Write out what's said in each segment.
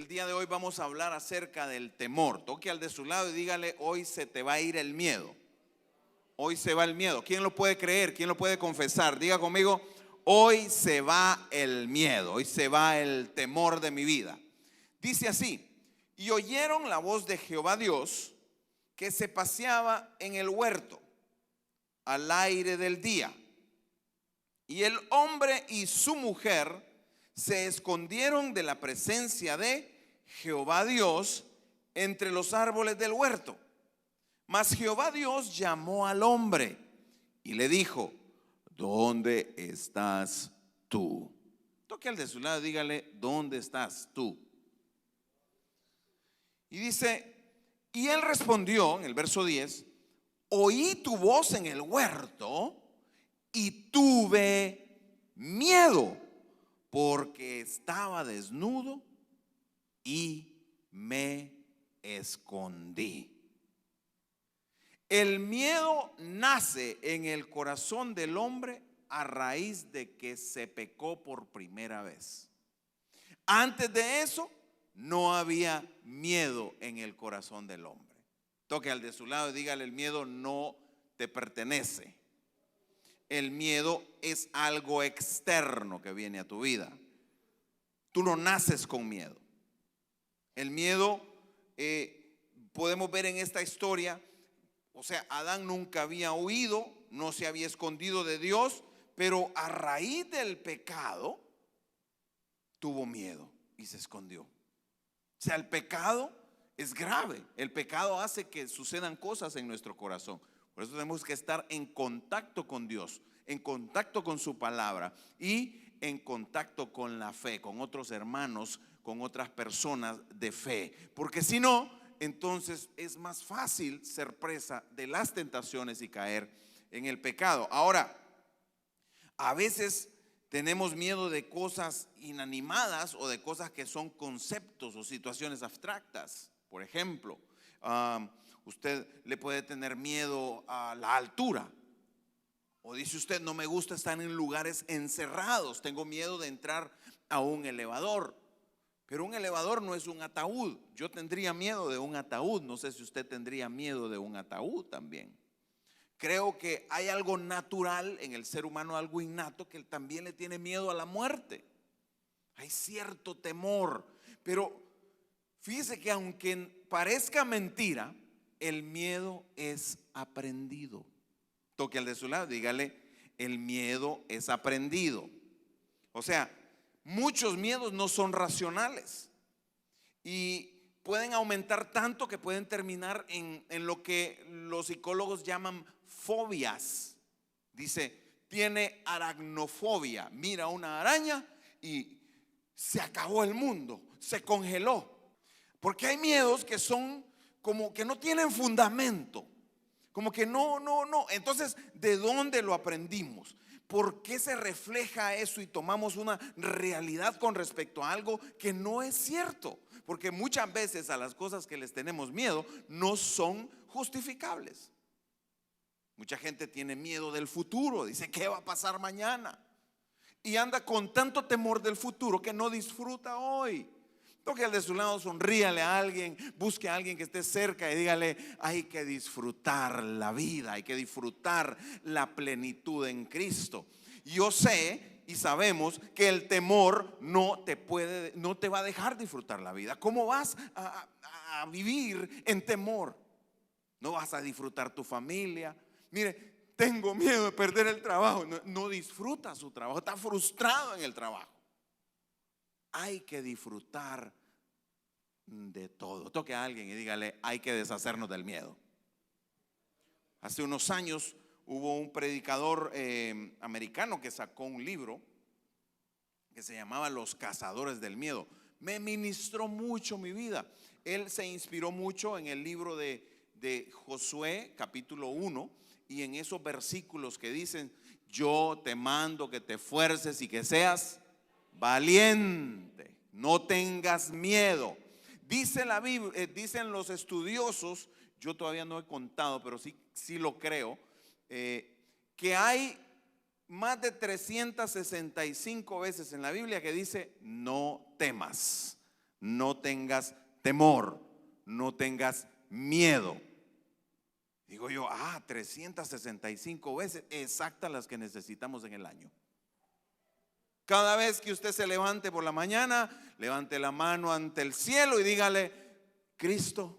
El día de hoy vamos a hablar acerca del temor. Toque al de su lado y dígale: hoy se te va a ir el miedo. Hoy se va el miedo. ¿Quién lo puede creer? ¿Quién lo puede confesar? Diga conmigo: hoy se va el miedo, hoy se va el temor de mi vida. Dice así: y oyeron la voz de Jehová Dios que se paseaba en el huerto al aire del día. Y el hombre y su mujer se escondieron de la presencia de Jehová Dios entre los árboles del huerto. Mas Jehová Dios llamó al hombre y le dijo: ¿dónde estás tú? Toque al de su lado y dígale: ¿dónde estás tú? Y dice, y él respondió en el verso 10: oí tu voz en el huerto y tuve miedo, porque estaba desnudo y me escondí. El miedo nace en el corazón del hombre a raíz de que se pecó por primera vez. Antes de eso no había miedo en el corazón del hombre. Toque al de su lado y dígale: el miedo no te pertenece. El miedo es algo externo que viene a tu vida. Tú no naces con miedo. El miedo, podemos ver en esta historia, o sea, Adán nunca había huido, no se había escondido de Dios, pero a raíz del pecado tuvo miedo y se escondió. O sea, el pecado es grave. El pecado hace que sucedan cosas en nuestro corazón. Por eso tenemos que estar en contacto con Dios, en contacto con su palabra y en contacto con la fe, con otros hermanos, con otras personas de fe. Porque si no, entonces es más fácil ser presa de las tentaciones y caer en el pecado. Ahora, a veces tenemos miedo de cosas inanimadas o de cosas que son conceptos o situaciones abstractas. Por ejemplo, usted le puede tener miedo a la altura. O dice usted: no me gusta estar en lugares encerrados, tengo miedo de entrar a un elevador. Pero un elevador no es un ataúd. Yo tendría miedo de un ataúd. No sé si usted tendría miedo de un ataúd también. Creo que hay algo natural en el ser humano, algo innato, que él también le tiene miedo a la muerte. Hay cierto temor. Pero fíjese que aunque parezca mentira, el miedo es aprendido. Toque al de su lado, dígale: el miedo es aprendido. O sea, muchos miedos no son racionales y pueden aumentar tanto que pueden terminar en lo que los psicólogos llaman fobias. Dice: tiene aracnofobia, mira una araña y se acabó el mundo, se congeló. Porque hay miedos que son como que no tienen fundamento, como que no. Entonces, ¿de dónde lo aprendimos? ¿Por qué se refleja eso y tomamos una realidad con respecto a algo que no es cierto? Porque muchas veces a las cosas que les tenemos miedo no son justificables. Mucha gente tiene miedo del futuro, dice: ¿qué va a pasar mañana? Y anda con tanto temor del futuro que no disfruta hoy. Toque al de su lado, sonríale a alguien, busque a alguien que esté cerca y dígale: hay que disfrutar la vida, hay que disfrutar la plenitud en Cristo. Yo sé y sabemos que el temor no te va a dejar disfrutar la vida. ¿Cómo vas a vivir en temor? No vas a disfrutar tu familia. Mire, tengo miedo de perder el trabajo. No disfruta su trabajo, está frustrado en el trabajo. Hay que disfrutar de todo. Toque a alguien y dígale: hay que deshacernos del miedo. Hace unos años hubo un predicador americano que sacó un libro que se llamaba Los Cazadores del Miedo. Me ministró mucho mi vida. Él se inspiró mucho en el libro de Josué capítulo 1 y en esos versículos que dicen: yo te mando que te esfuerces y que seas valiente, no tengas miedo. Dice la Biblia, dicen los estudiosos, yo todavía no he contado, pero sí lo creo, que hay más de 365 veces en la Biblia que dice: no temas, no tengas temor, no tengas miedo. Digo yo, 365 veces, exactas las que necesitamos en el año. Cada vez que usted se levante por la mañana, levante la mano ante el cielo y dígale: Cristo,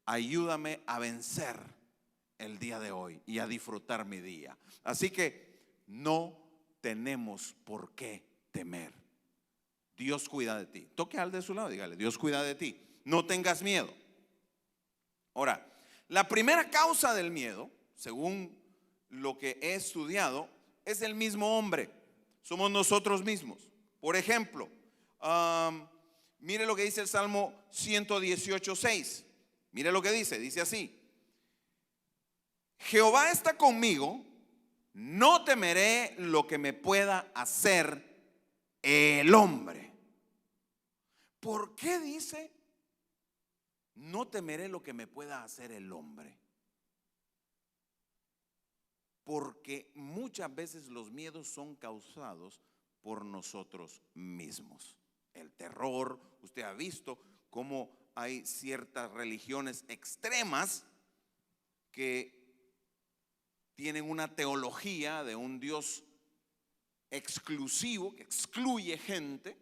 ayúdame a vencer el día de hoy y a disfrutar mi día. Así que no tenemos por qué temer. Dios cuida de ti. Toque al de su lado, dígale: Dios cuida de ti. No tengas miedo. Ahora, la primera causa del miedo, según lo que he estudiado, es el mismo hombre. Somos nosotros mismos. Por ejemplo, mire lo que dice el Salmo 118:6. Mire lo que dice así: Jehová está conmigo, no temeré lo que me pueda hacer el hombre. ¿Por qué dice no temeré lo que me pueda hacer el hombre? Porque muchas veces los miedos son causados por nosotros mismos. El terror, usted ha visto cómo hay ciertas religiones extremas que tienen una teología de un Dios exclusivo que excluye gente,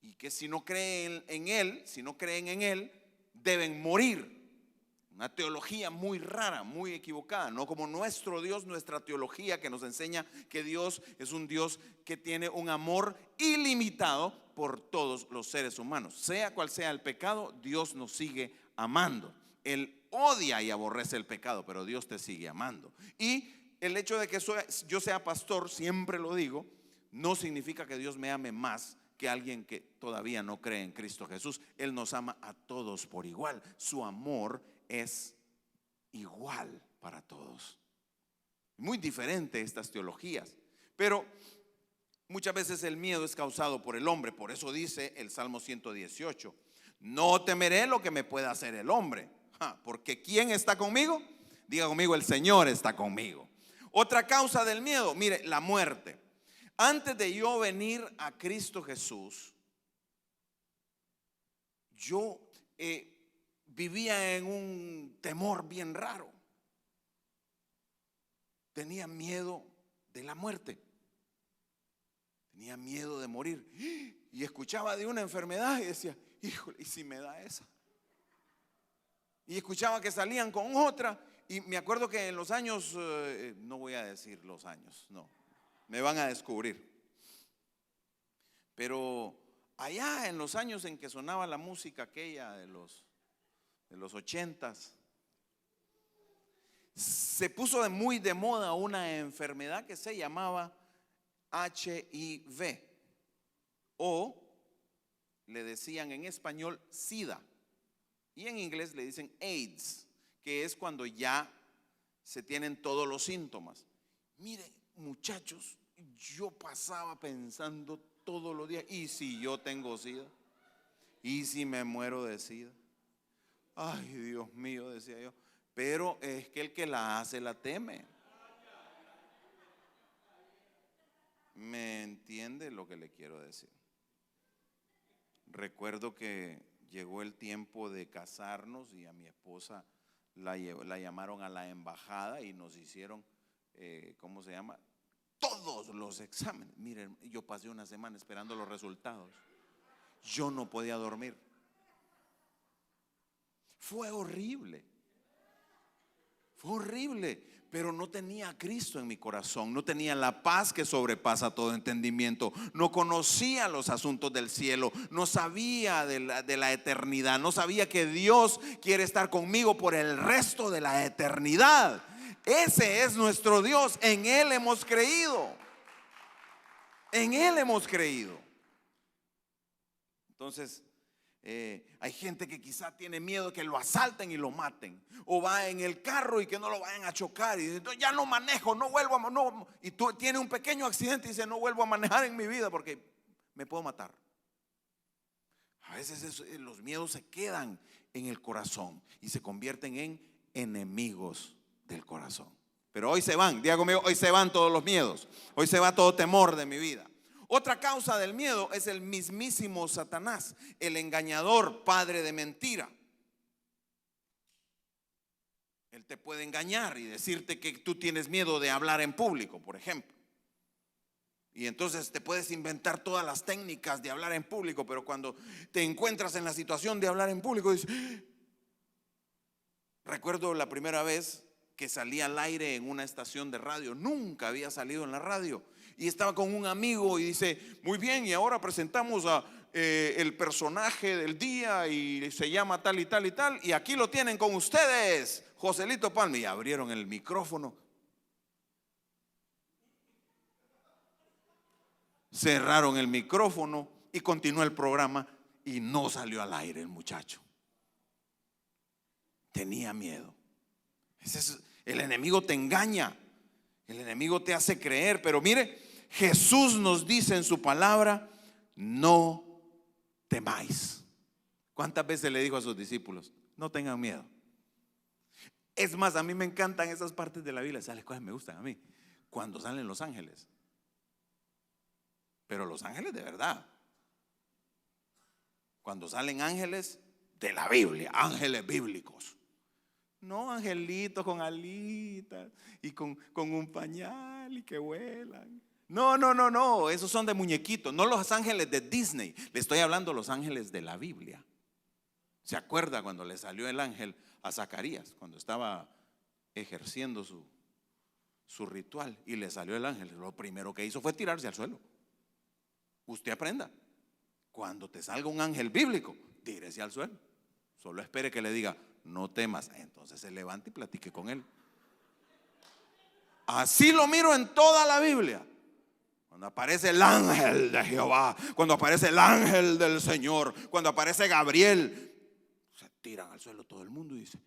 y que si no creen en Él, si no creen en Él, deben morir. Una teología muy rara, muy equivocada, no como nuestro Dios, nuestra teología que nos enseña que Dios es un Dios que tiene un amor ilimitado por todos los seres humanos. Sea cual sea el pecado, Dios nos sigue amando. Él odia y aborrece el pecado, pero Dios te sigue amando. Y el hecho de que yo sea pastor, siempre lo digo, no significa que Dios me ame más que alguien que todavía no cree en Cristo Jesús. Él nos ama a todos por igual. Su amor es igual para todos. Muy diferente estas teologías, pero muchas veces el miedo es causado por el hombre. Por eso dice el Salmo 118: no temeré lo que me pueda hacer el hombre. Porque ¿quién está conmigo? Diga conmigo: el Señor está conmigo. Otra causa del miedo, mire, la muerte. Antes de yo venir a Cristo Jesús, yo vivía en un temor bien raro. Tenía miedo de la muerte. Tenía miedo de morir. Y escuchaba de una enfermedad y decía: híjole, ¿y si me da esa? Y escuchaba que salían con otra. Y me acuerdo que en los años, no voy a decir los años, no, me van a descubrir. Pero allá en los años en que sonaba la música aquella de los 80s, se puso muy de moda una enfermedad que se llamaba HIV, o le decían en español SIDA, y en inglés le dicen AIDS, que es cuando ya se tienen todos los síntomas. Mire, muchachos, yo pasaba pensando todos los días: ¿y si yo tengo SIDA? ¿Y si me muero de SIDA? Ay, Dios mío, decía yo. Pero es que el que la hace la teme. ¿Me entiende lo que le quiero decir? Recuerdo que llegó el tiempo de casarnos y a mi esposa la llamaron a la embajada y nos hicieron, ¿cómo se llama? Todos los exámenes. Miren, yo pasé una semana esperando los resultados. Yo no podía dormir. Fue horrible. Fue horrible, pero no tenía a Cristo en mi corazón. No tenía la paz que sobrepasa todo entendimiento. No conocía los asuntos del cielo. No sabía de la eternidad. No sabía que Dios quiere estar conmigo por el resto de la eternidad. Ese es nuestro Dios. En Él hemos creído. En Él hemos creído. Entonces, hay gente que quizá tiene miedo que lo asalten y lo maten, o va en el carro y que no lo vayan a chocar y dice: ya no manejo, no vuelvo a no. Y tú tienes un pequeño accidente y dice: no vuelvo a manejar en mi vida porque me puedo matar. A veces los miedos se quedan en el corazón y se convierten en enemigos del corazón. Pero hoy se van, diga conmigo: hoy se van todos los miedos, hoy se va todo temor de mi vida. Otra causa del miedo es el mismísimo Satanás, el engañador, padre de mentira. Él te puede engañar y decirte que tú tienes miedo de hablar en público, por ejemplo. Y entonces te puedes inventar todas las técnicas de hablar en público, pero cuando te encuentras en la situación de hablar en público, dices, recuerdo la primera vez que salí al aire en una estación de radio. Nunca había salido en la radio. Y estaba con un amigo y dice, muy bien, y ahora presentamos a el personaje del día y se llama tal y tal y tal. Y aquí lo tienen con ustedes, Joselito Palma. Y abrieron el micrófono, cerraron el micrófono y continuó el programa y no salió al aire el muchacho. Tenía miedo. El enemigo te engaña, el enemigo te hace creer. Pero mire, Jesús nos dice en su palabra, no temáis. ¿Cuántas veces le dijo a sus discípulos? No tengan miedo. Es más, a mí me encantan esas partes de la Biblia. ¿Sabes cuáles me gustan a mí? Cuando salen los ángeles. Pero los ángeles de verdad. Cuando salen ángeles de la Biblia, ángeles bíblicos. No angelitos con alitas y con un pañal y que vuelan. No, esos son de muñequitos. No los ángeles de Disney. Le estoy hablando de los ángeles de la Biblia. ¿Se acuerda cuando le salió el ángel a Zacarías? Cuando estaba ejerciendo su ritual y le salió el ángel. Lo primero que hizo fue tirarse al suelo. Usted aprenda. Cuando te salga un ángel bíblico, tírese al suelo. Solo espere que le diga, no temas. Entonces se levante y platique con él. Así lo miro en toda la Biblia. Cuando aparece el ángel de Jehová, cuando aparece el ángel del Señor, cuando aparece Gabriel, se tiran al suelo todo el mundo y dice,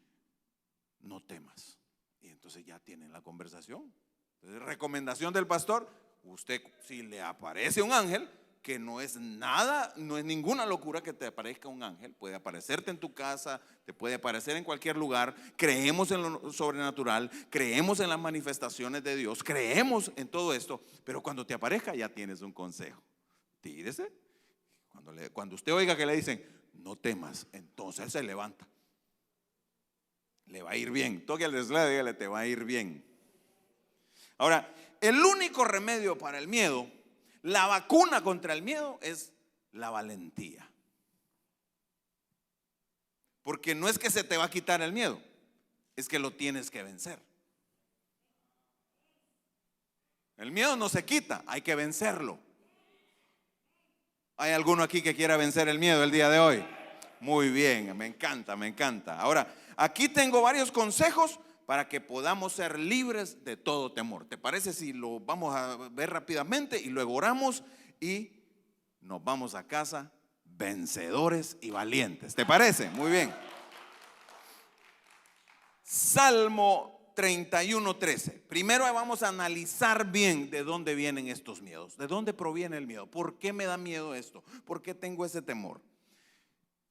no temas. Y entonces ya tienen la conversación. Entonces, recomendación del pastor: usted, si le aparece un ángel, que no es nada, no es ninguna locura que te aparezca un ángel. Puede aparecerte en tu casa, te puede aparecer en cualquier lugar. Creemos en lo sobrenatural, creemos en las manifestaciones de Dios, creemos en todo esto. Pero cuando te aparezca ya tienes un consejo. Tírese. Cuando usted oiga que le dicen, no temas, entonces se levanta. Le va a ir bien. Toque al de su lado y dígale, te va a ir bien. Ahora, el único remedio para el miedo, la vacuna contra el miedo, es la valentía. Porque no es que se te va a quitar el miedo, es que lo tienes que vencer. El miedo no se quita, hay que vencerlo. ¿Hay alguno aquí que quiera vencer el miedo el día de hoy? Muy bien, me encanta, me encanta. Ahora, aquí tengo varios consejos para que podamos ser libres de todo temor. ¿Te parece si lo vamos a ver rápidamente y luego oramos y nos vamos a casa vencedores y valientes? ¿Te parece? Muy bien. Salmo 31:13. Primero vamos a analizar bien de dónde vienen estos miedos. ¿De dónde proviene el miedo? ¿Por qué me da miedo esto? ¿Por qué tengo ese temor?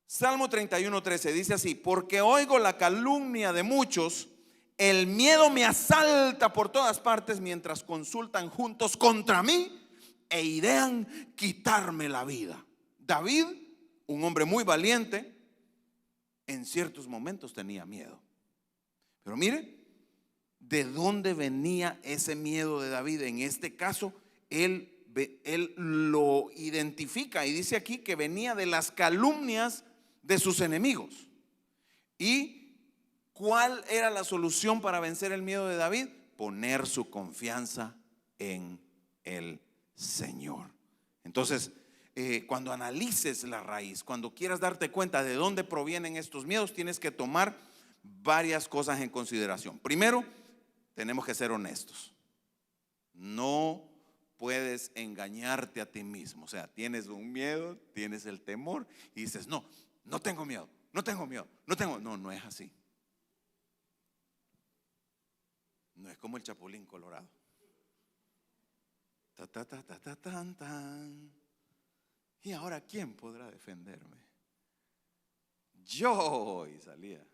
Salmo 31:13 dice así: porque oigo la calumnia de muchos, el miedo me asalta por todas partes mientras consultan juntos contra mí e idean quitarme la vida. David, un hombre muy valiente, en ciertos momentos tenía miedo. Pero mire, ¿de dónde venía ese miedo de David? En este caso, él lo identifica y dice aquí que venía de las calumnias de sus enemigos. ¿Y cuál era la solución para vencer el miedo de David? Poner su confianza en el Señor. Entonces, cuando analices la raíz, cuando quieras darte cuenta de dónde provienen estos miedos, tienes que tomar varias cosas en consideración. Primero, tenemos que ser honestos. No puedes engañarte a ti mismo. O sea, tienes un miedo, tienes el temor y dices, no tengo miedo, no tengo miedo, no es así. No es como el Chapulín Colorado. Tan. Y ahora, ¿quién podrá defenderme? Yo. Y salía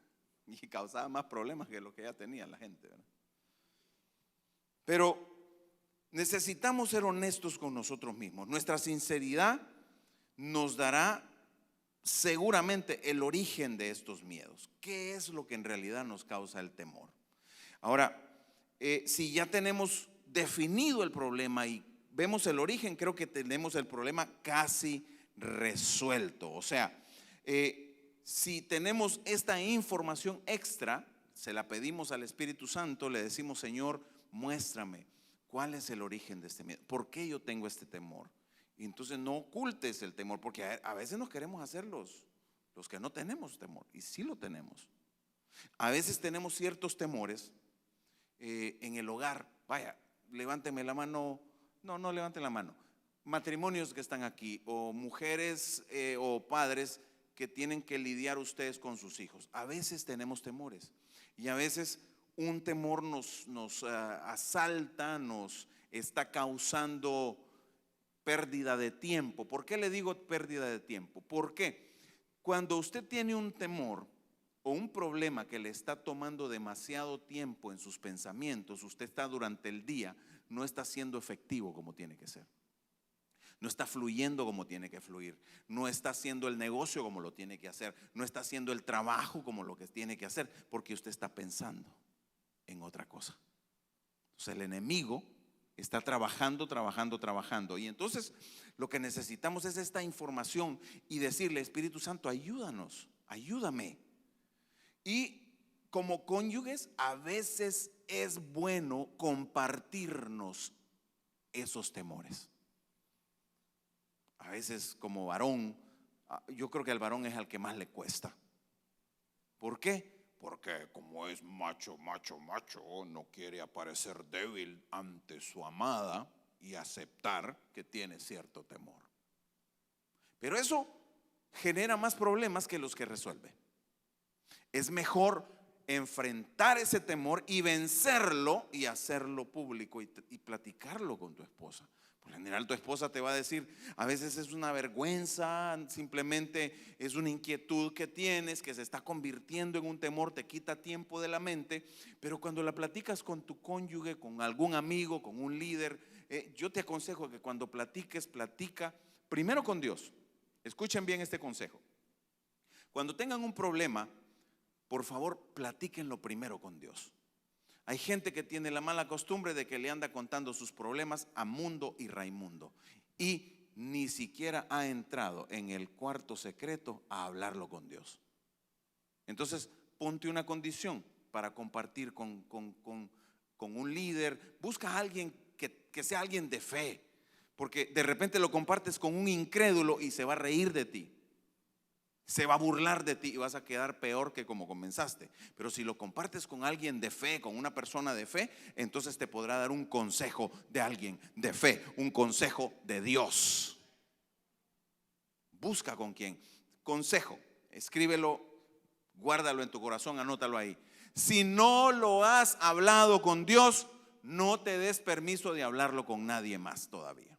y causaba más problemas que lo que ya tenía la gente, ¿verdad? Pero necesitamos ser honestos con nosotros mismos. Nuestra sinceridad nos dará seguramente el origen de estos miedos. ¿Qué es lo que en realidad nos causa el temor? Ahora, si ya tenemos definido el problema y vemos el origen, creo que tenemos el problema casi resuelto. O sea, si tenemos esta información extra, se la pedimos al Espíritu Santo, le decimos: Señor, muéstrame cuál es el origen de este miedo, por qué yo tengo este temor. Y entonces no ocultes el temor, porque a veces nos queremos hacer los que no tenemos temor, y sí lo tenemos. A veces tenemos ciertos temores en el hogar. Vaya, levánteme la mano. No levanten la mano. Matrimonios que están aquí, o mujeres o padres que tienen que lidiar ustedes con sus hijos. A veces tenemos temores, y a veces un temor nos asalta, nos está causando pérdida de tiempo. ¿Por qué le digo pérdida de tiempo? Porque cuando usted tiene un temor o un problema que le está tomando demasiado tiempo en sus pensamientos, usted está durante el día, no está siendo efectivo como tiene que ser. No está fluyendo como tiene que fluir. No está haciendo el negocio como lo tiene que hacer. No está haciendo el trabajo como lo que tiene que hacer, porque usted está pensando en otra cosa. Entonces el enemigo está trabajando. Y entonces lo que necesitamos es esta información y decirle: Espíritu Santo, ayúdanos, ayúdame. Y como cónyuges a veces es bueno compartirnos esos temores. A veces como varón, yo creo que al varón es al que más le cuesta. ¿Por qué? Porque como es macho, no quiere aparecer débil ante su amada y aceptar que tiene cierto temor. Pero eso genera más problemas que los que resuelve. Es mejor enfrentar ese temor y vencerlo y hacerlo público y platicarlo con tu esposa. Por lo general tu esposa te va a decir: a veces es una vergüenza, simplemente es una inquietud que tienes, que se está convirtiendo en un temor, te quita tiempo de la mente. Pero cuando la platicas con tu cónyuge, con algún amigo, con un líder, yo te aconsejo que cuando platiques, platica primero con Dios. Escuchen bien este consejo. Cuando tengan un problema, por favor, platíquenlo primero con Dios. Hay gente que tiene la mala costumbre de que le anda contando sus problemas a Mundo y Raimundo, y ni siquiera ha entrado en el cuarto secreto a hablarlo con Dios. Entonces, ponte una condición para compartir con un líder. Busca a alguien que sea alguien de fe, porque de repente lo compartes con un incrédulo y se va a reír de ti. Se va a burlar de ti y vas a quedar peor que como comenzaste. Pero si lo compartes con alguien de fe, con una persona de fe, entonces te podrá dar un consejo de alguien de fe, un consejo de Dios. Busca con quién. Consejo, escríbelo, guárdalo en tu corazón, anótalo ahí. Si no lo has hablado con Dios, no te des permiso de hablarlo con nadie más todavía.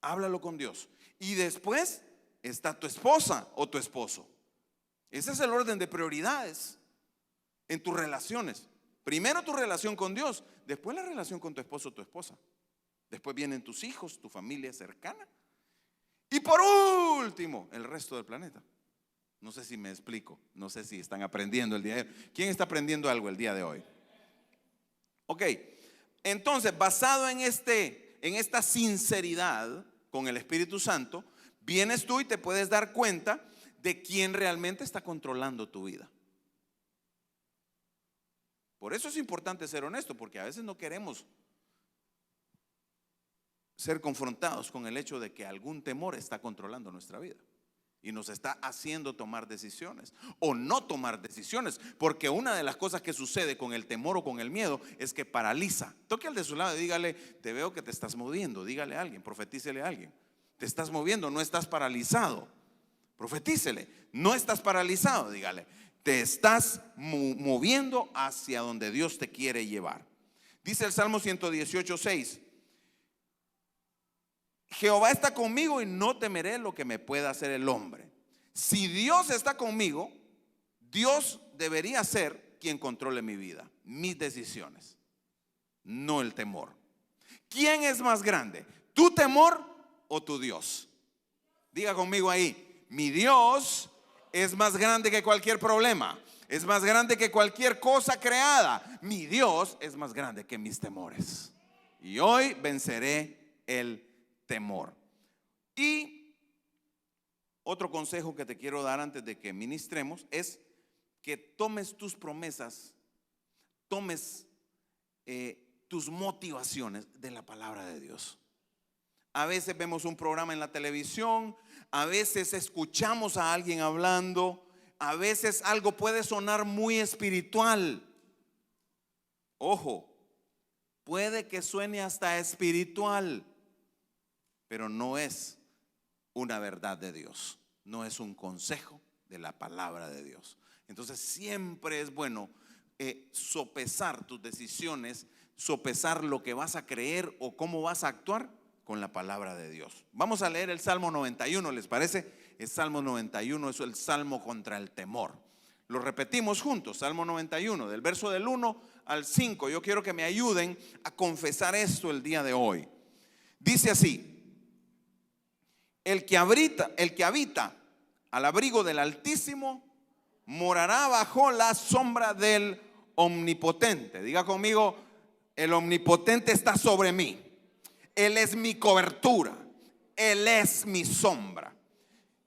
Háblalo con Dios. Y después está tu esposa o tu esposo. Ese es el orden de prioridades en tus relaciones. Primero tu relación con Dios, después la relación con tu esposo o tu esposa. Después vienen tus hijos, tu familia cercana, y por último el resto del planeta. No sé si me explico, no sé si están aprendiendo el día de hoy. ¿Quién está aprendiendo algo el día de hoy? Ok, entonces basado en esta sinceridad con el Espíritu Santo, vienes tú y te puedes dar cuenta de quién realmente está controlando tu vida. Por eso es importante ser honesto, porque a veces no queremos ser confrontados con el hecho de que algún temor está controlando nuestra vida y nos está haciendo tomar decisiones o no tomar decisiones, porque una de las cosas que sucede con el temor o con el miedo es que paraliza. Toque al de su lado y dígale: te veo que te estás moviendo. Dígale a alguien, profetícele a alguien: te estás moviendo, no estás paralizado. Profetícele: no estás paralizado. Dígale: te estás moviendo hacia donde Dios te quiere llevar. Dice el Salmo 118:6: Jehová está conmigo y no temeré lo que me pueda hacer el hombre. Si Dios está conmigo, Dios debería ser quien controle mi vida, mis decisiones, no el temor. ¿Quién es más grande? ¿Tu temor o tu Dios? Diga conmigo ahí, mi Dios es más grande que cualquier problema. Es más grande que cualquier cosa creada. Mi Dios es más grande que mis temores. Y hoy venceré el temor. Y otro consejo que te quiero dar antes de que ministremos es que tomes tus promesas, tomes tus motivaciones de la palabra de Dios. A veces vemos un programa en la televisión, a veces escuchamos a alguien hablando, a veces algo puede sonar muy espiritual. Ojo, puede que suene hasta espiritual, pero no es una verdad de Dios, no es un consejo de la palabra de Dios. Entonces siempre es bueno sopesar tus decisiones, sopesar lo que vas a creer o cómo vas a actuar con la palabra de Dios. Vamos a leer el Salmo 91, ¿les parece? El Salmo 91 es el salmo contra el temor. Lo repetimos juntos, Salmo 91, del verso del 1 al 5. Yo quiero que me ayuden a confesar esto el día de hoy. Dice así: el que habita al abrigo del Altísimo morará bajo la sombra del Omnipotente. Diga conmigo, el Omnipotente está sobre mí. Él es mi cobertura, Él es mi sombra.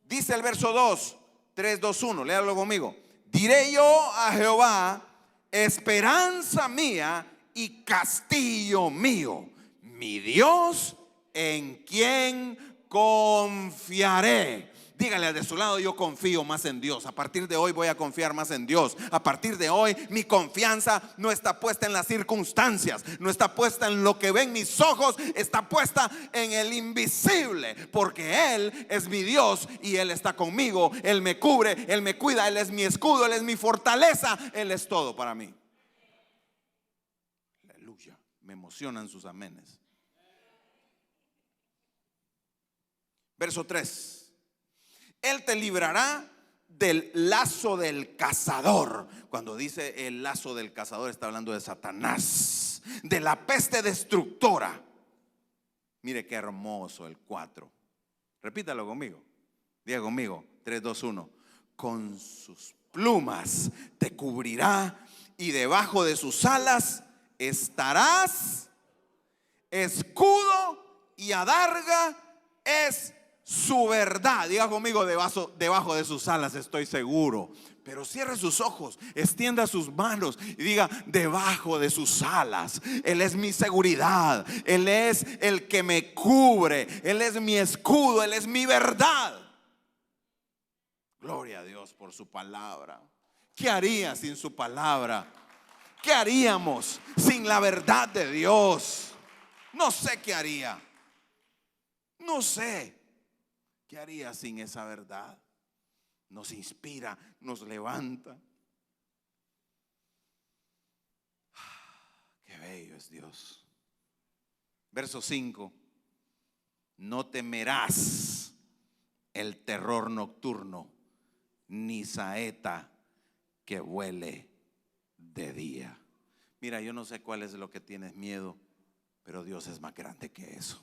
Dice el verso 2, 3, 2, 1, léalo conmigo. Diré yo a Jehová, esperanza mía y castillo mío, mi Dios en quien confiaré. Dígale al de su lado: yo confío más en Dios. A partir de hoy voy a confiar más en Dios. A partir de hoy mi confianza no está puesta en las circunstancias, no está puesta en lo que ven mis ojos, está puesta en el invisible, porque Él es mi Dios y Él está conmigo. Él me cubre, Él me cuida, Él es mi escudo, Él es mi fortaleza, Él es todo para mí. Aleluya, me emocionan sus amenes. Verso 3: Él te librará del lazo del cazador. Cuando dice el lazo del cazador, está hablando de Satanás. De la peste destructora. Mire qué hermoso el 4. Repítalo conmigo. Diga conmigo, 3, 2, 1. Con sus plumas te cubrirá y debajo de sus alas estarás. Escudo y adarga es su verdad. Diga conmigo, debajo de sus alas estoy seguro. Pero cierre sus ojos, extienda sus manos y diga: debajo de sus alas Él es mi seguridad, Él es el que me cubre, Él es mi escudo, Él es mi verdad. Gloria a Dios por su palabra. ¿Qué haría sin su palabra? ¿Qué haríamos sin la verdad de Dios? No sé qué haría. No sé qué haría sin esa verdad. Nos inspira, nos levanta. Qué bello es Dios. Verso 5: no temerás el terror nocturno, ni saeta que vuele de día. Mira, yo no sé cuál es lo que tienes miedo, pero Dios es más grande que eso.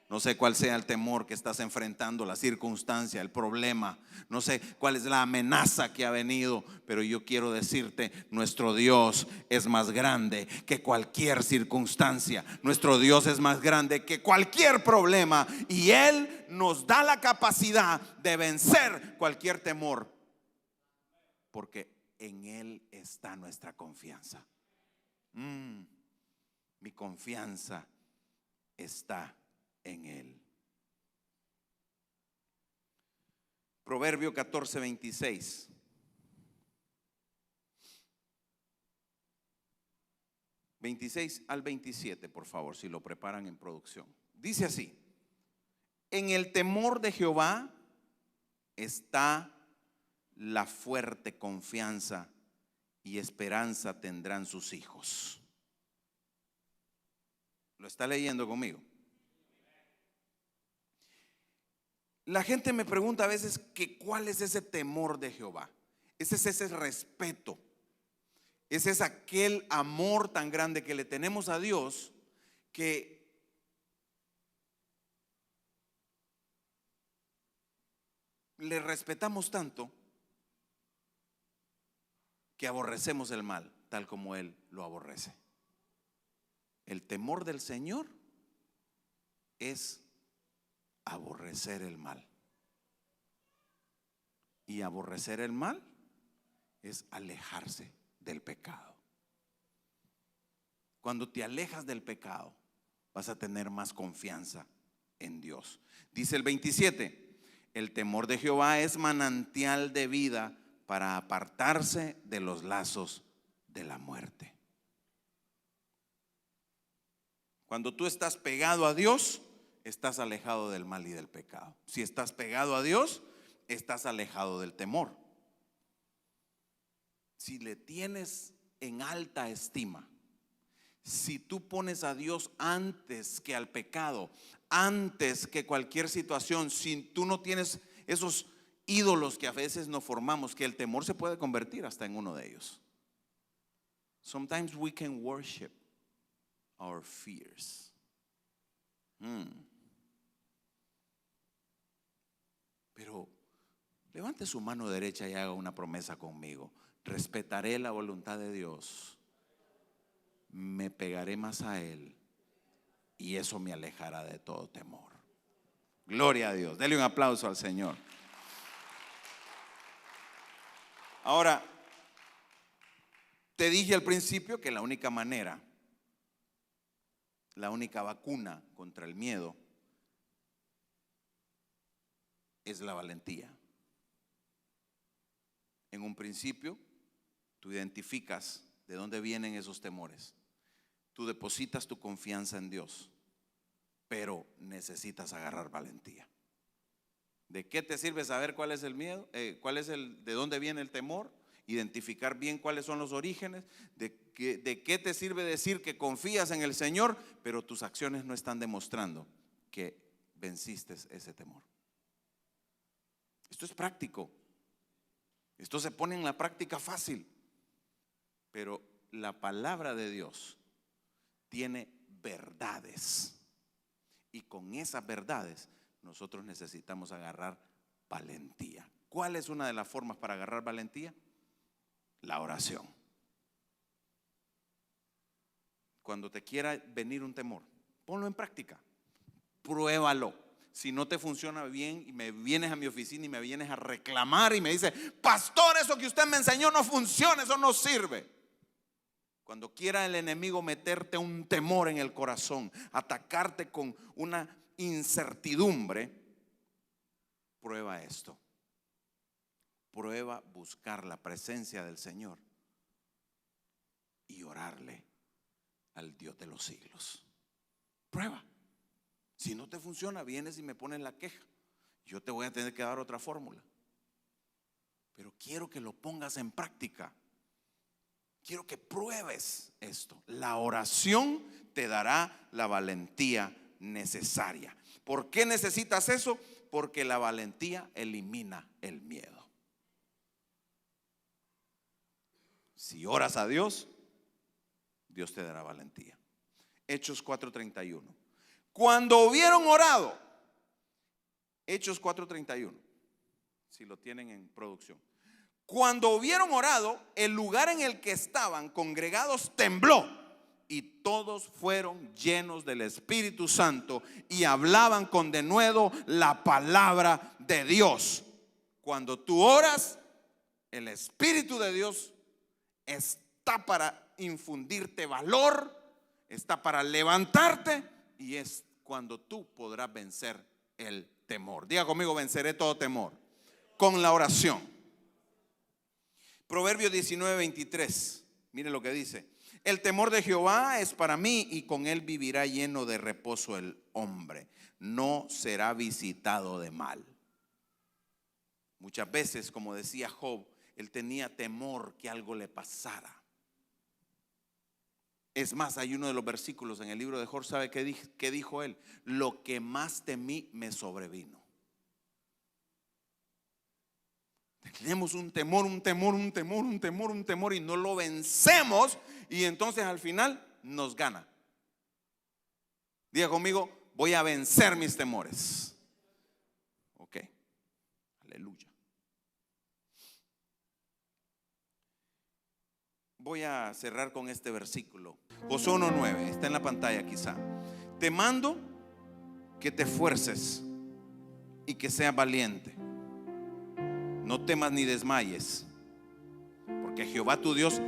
No sé cuál sea el temor que estás enfrentando, la circunstancia, el problema. No sé cuál es la amenaza que ha venido, pero yo quiero decirte: nuestro Dios es más grande que cualquier circunstancia. Nuestro Dios es más grande que cualquier problema, y Él nos da la capacidad de vencer cualquier temor, porque en Él está nuestra confianza. Mi confianza está en Él. Proverbio 14, 26. Al 27, por favor, si lo preparan en producción. Dice así: en el temor de Jehová está la fuerte confianza, y esperanza tendrán sus hijos. ¿Lo está leyendo conmigo? La gente me pregunta a veces que cuál es ese temor de Jehová. Ese es ese respeto. Ese es aquel amor tan grande que le tenemos a Dios, que le respetamos tanto que aborrecemos el mal tal como Él lo aborrece. El temor del Señor es aborrecer el mal. Y aborrecer el mal es alejarse del pecado. Cuando te alejas del pecado, vas a tener más confianza en Dios. Dice el 27, el temor de Jehová es manantial de vida para apartarse de los lazos de la muerte. Cuando tú estás pegado a Dios, estás alejado del mal y del pecado. Si estás pegado a Dios, estás alejado del temor. Si le tienes en alta estima, si tú pones a Dios antes que al pecado, antes que cualquier situación, si tú no tienes esos ídolos que a veces nos formamos, que el temor se puede convertir hasta en uno de ellos. Sometimes we can worship our fears. Pero levante su mano derecha y haga una promesa conmigo. Respetaré la voluntad de Dios, me pegaré más a Él y eso me alejará de todo temor. Gloria a Dios. Dele un aplauso al Señor. Ahora, te dije al principio que la única manera, la única vacuna contra el miedo es la valentía. En un principio, tú identificas de dónde vienen esos temores. Tú depositas tu confianza en Dios, pero necesitas agarrar valentía. ¿De qué te sirve saber cuál es el miedo? ¿De dónde viene el temor? Identificar bien cuáles son los orígenes. ¿De qué te sirve decir que confías en el Señor, pero tus acciones no están demostrando que venciste ese temor? Esto es práctico. Esto se pone en la práctica fácil. Pero la palabra de Dios tiene verdades. Y con esas verdades nosotros necesitamos agarrar valentía. ¿Cuál es una de las formas para agarrar valentía? La oración. Cuando te quiera venir un temor, ponlo en práctica. Pruébalo. Si no te funciona bien y me vienes a mi oficina y me vienes a reclamar y me dices, pastor, eso que usted me enseñó no funciona, eso no sirve. Cuando quiera el enemigo meterte un temor en el corazón, atacarte con una incertidumbre, prueba esto. Prueba buscar la presencia del Señor y orarle al Dios de los siglos. Prueba. Si no te funciona, vienes y me pones la queja. Yo te voy a tener que dar otra fórmula. Pero quiero que lo pongas en práctica. Quiero que pruebes esto. La oración te dará la valentía necesaria. ¿Por qué necesitas eso? Porque la valentía elimina el miedo. Si oras a Dios, Dios te dará valentía. Hechos 4:31. Cuando hubieron orado, Hechos 4:31, si lo tienen en producción. Cuando hubieron orado, el lugar en el que estaban congregados tembló y todos fueron llenos del Espíritu Santo y hablaban con denuedo la palabra de Dios. Cuando tú oras, el Espíritu de Dios está para infundirte valor, está para levantarte y es cuando tú podrás vencer el temor. Diga conmigo, venceré todo temor con la oración. Proverbios 19:23, mire lo que dice: el temor de Jehová es para mí y con él vivirá lleno de reposo el hombre, no será visitado de mal. Muchas veces, como decía Job, él tenía temor que algo le pasara. Es más, hay uno de los versículos en el libro de Job, ¿sabe qué dijo él? Lo que más temí me sobrevino. Tenemos un temor y no lo vencemos y entonces al final nos gana. Diga conmigo, voy a vencer mis temores. Ok, Aleluya. Voy a cerrar con este versículo. Josué 1:9, está en la pantalla quizá. Te mando que te esfuerces y que seas valiente. No temas ni desmayes, porque Jehová tu Dios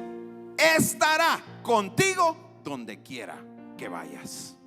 estará contigo donde quiera que vayas.